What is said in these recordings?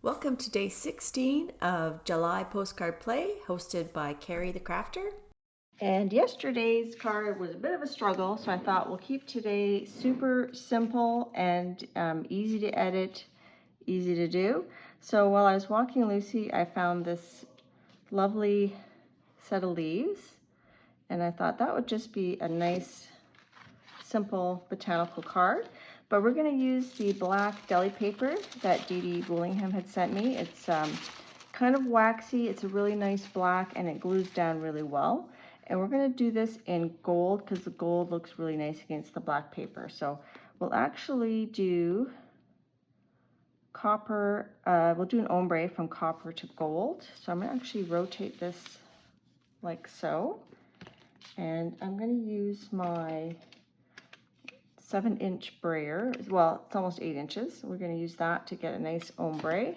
Welcome to day 16 of July Postcard Play, hosted by Carrie the Crafter. And yesterday's card was a bit of a struggle, so I thought we'll keep today super simple and easy to edit, easy to do. So while I was walking Lucy, I found this lovely set of leaves, and I thought that would just be a nice, simple botanical card. But we're going to use the Black Deli paper that Dede Willingham had sent me. It's kind of waxy, it's a really nice black, and it glues down really well. And we're going to do this in gold because the gold looks really nice against the black paper. So we'll actually do copper, we'll do an ombre from copper to gold. So I'm going to actually rotate this like so. And I'm going to use my 7-inch brayer. Well, it's almost 8 inches. We're going to use that to get a nice ombre.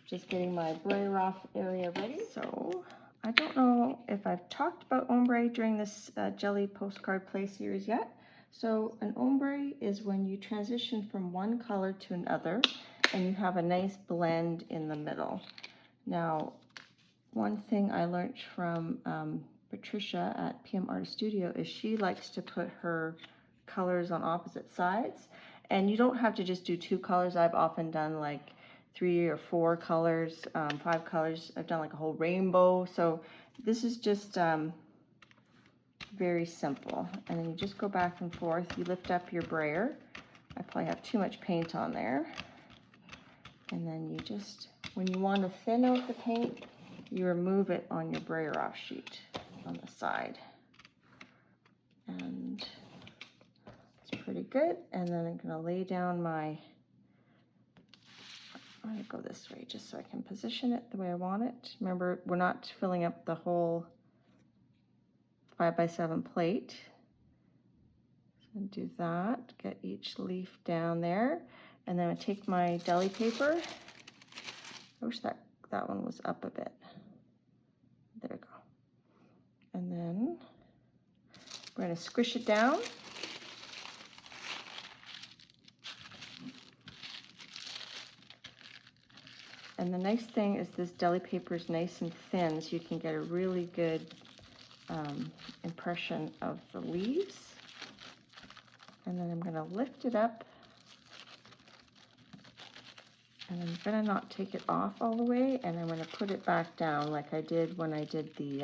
Just getting my brayer off area ready. So I don't know if I've talked about ombre during this Jelly Postcard Play series yet. So an ombre is when you transition from one color to another and you have a nice blend in the middle. Now, one thing I learned from Patricia at PM Artist Studio is she likes to put her colors on opposite sides, and you don't have to just do 2 colors. I've often done like 3 or 4 colors, 5 colors. I've done like a whole rainbow. So this is just very simple. And then you just go back and forth. You lift up your brayer. I probably have too much paint on there. And then you just, when you want to thin out the paint, you remove it on your brayer off sheet on the side. And it's pretty good. And then I'm going to lay down my, I'm going to go this way just so I can position it the way I want it. Remember, we're not filling up the whole 5x7 plate. So do that, get each leaf down there. And then I take my deli paper. I wish that one was up a bit. There we go. And then we're going to squish it down. And the nice thing is this deli paper is nice and thin, so you can get a really good impression of the leaves. And then I'm going to lift it up. And I'm going to not take it off all the way, and I'm going to put it back down like I did when I did the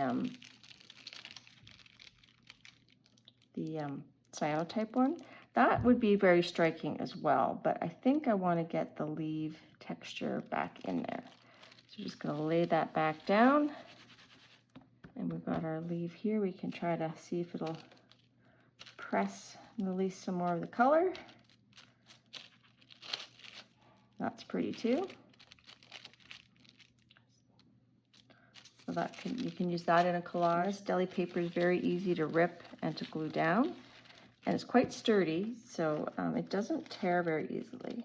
cyanotype one. That would be very striking as well, but I think I want to get the leaf texture back in there. So just going to lay that back down, and we've got our leaf here. We can try to see if it'll press and release some more of the color. That's pretty too. So that you can use that in a collage. This deli paper is very easy to rip and to glue down, and it's quite sturdy, so it doesn't tear very easily.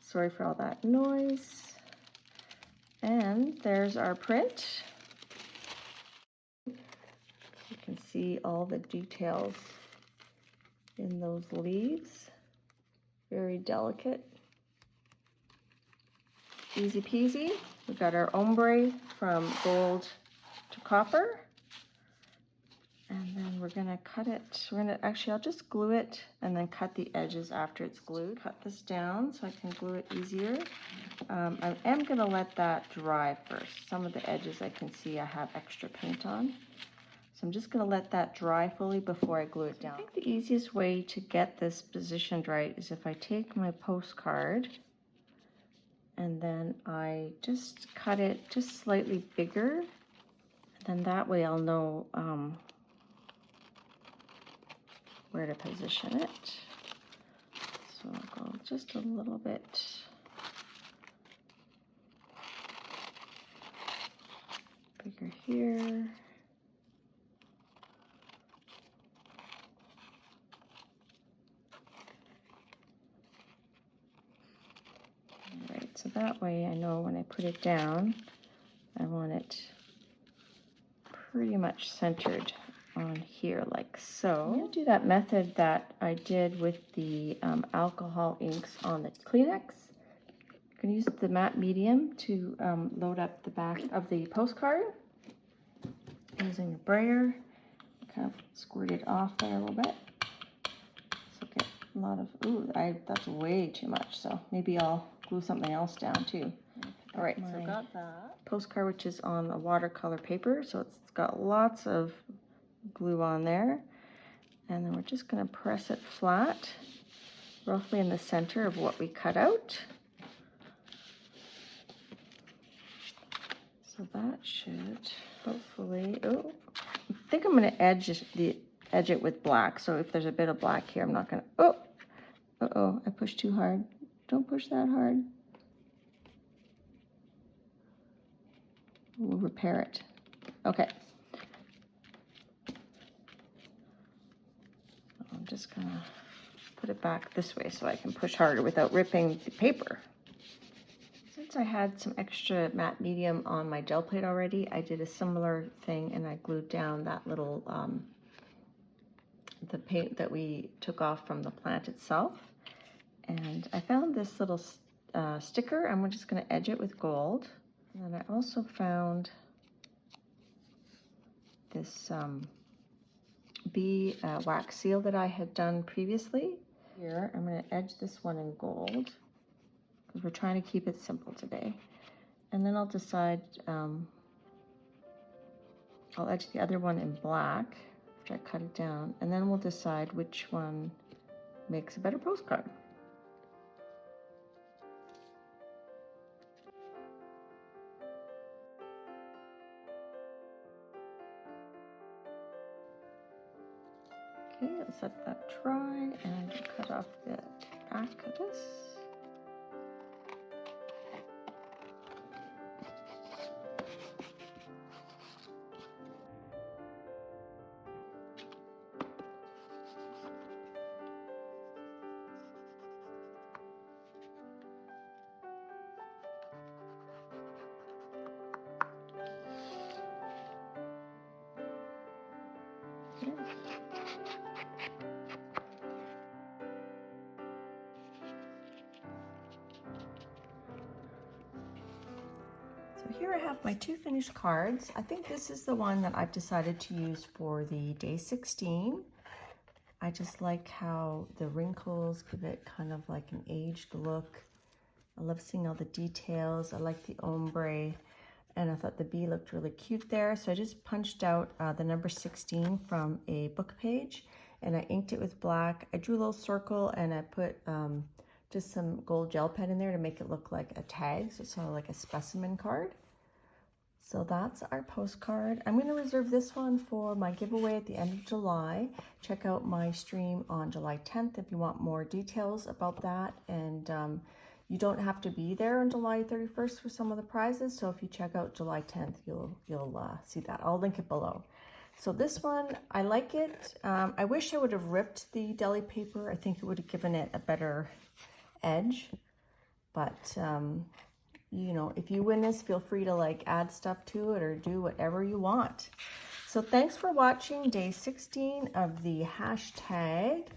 Sorry for all that noise. And there's our print. You can see all the details in those leaves. Very delicate. Easy peasy. We've got our ombre from gold to copper. And then we're going to cut it. Actually, I'll just glue it and then cut the edges after it's glued. Cut this down so I can glue it easier. I am going to let that dry first. Some of the edges I can see I have extra paint on. So I'm just going to let that dry fully before I glue it down. I think the easiest way to get this positioned right is if I take my postcard and then I just cut it just slightly bigger. And then that way I'll know where to position it. So I'll go just a little bit bigger here. All right, so that way I know when I put it down, I want it pretty much centered on here like so. I'm going to do that method that I did with the alcohol inks on the Kleenex. I'm going to use the matte medium to load up the back of the postcard. Using your brayer, kind of squirt it off there a little bit. So get a lot of, ooh, that's way too much. So maybe I'll glue something else down too. All right, so got that postcard, which is on a watercolor paper. So it's got lots of glue on there. And then we're just going to press it flat, roughly in the center of what we cut out. So that should hopefully, oh, I think I'm going to edge it with black. So if there's a bit of black here, I'm not going to, oh, uh-oh, I pushed too hard. Don't push that hard. We'll repair it. Okay. I'm just going to put it back this way so I can push harder without ripping the paper. Since I had some extra matte medium on my gel plate already, I did a similar thing and I glued down that little, the paint that we took off from the plant itself. And I found this little sticker. I'm just going to edge it with gold. And then I also found this bee wax seal that I had done previously. Here, I'm going to edge this one in gold, because we're trying to keep it simple today. And then I'll decide, I'll edge the other one in black after I cut it down, and then we'll decide which one makes a better postcard. Okay, let's let that dry and cut off the back of this. Okay. So here I have my two finished cards. I think this is the one that I've decided to use for the day 16. I just like how the wrinkles give it kind of like an aged look. I love seeing all the details. I like the ombre, and I thought the bee looked really cute there. So I just punched out the number 16 from a book page, and I inked it with black. I drew a little circle, and I put just some gold gel pen in there to make it look like a tag, so it's sort of like a specimen card. So that's our postcard. I'm going to reserve this one for my giveaway at the end of July. Check out my stream on July 10th if you want more details about that. And you don't have to be there on July 31st for some of the prizes. So if you check out July 10th, you'll see that. I'll link it below. So this one, I like it. I wish I would have ripped the deli paper. I think it would have given it a better edge. But you know, if you win this, feel free to like add stuff to it or do whatever you want. So thanks for watching day 16 of the hashtag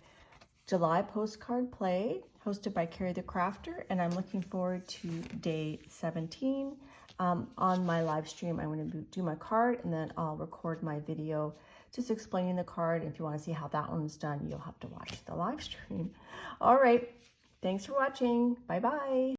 July Postcard Play, hosted by Carrie the Crafter, and I'm looking forward to day 17. On my live stream, I'm going to do my card, and then I'll record my video just explaining the card. If you want to see how that one's done, you'll have to watch the live stream. All right, thanks for watching. Bye-bye.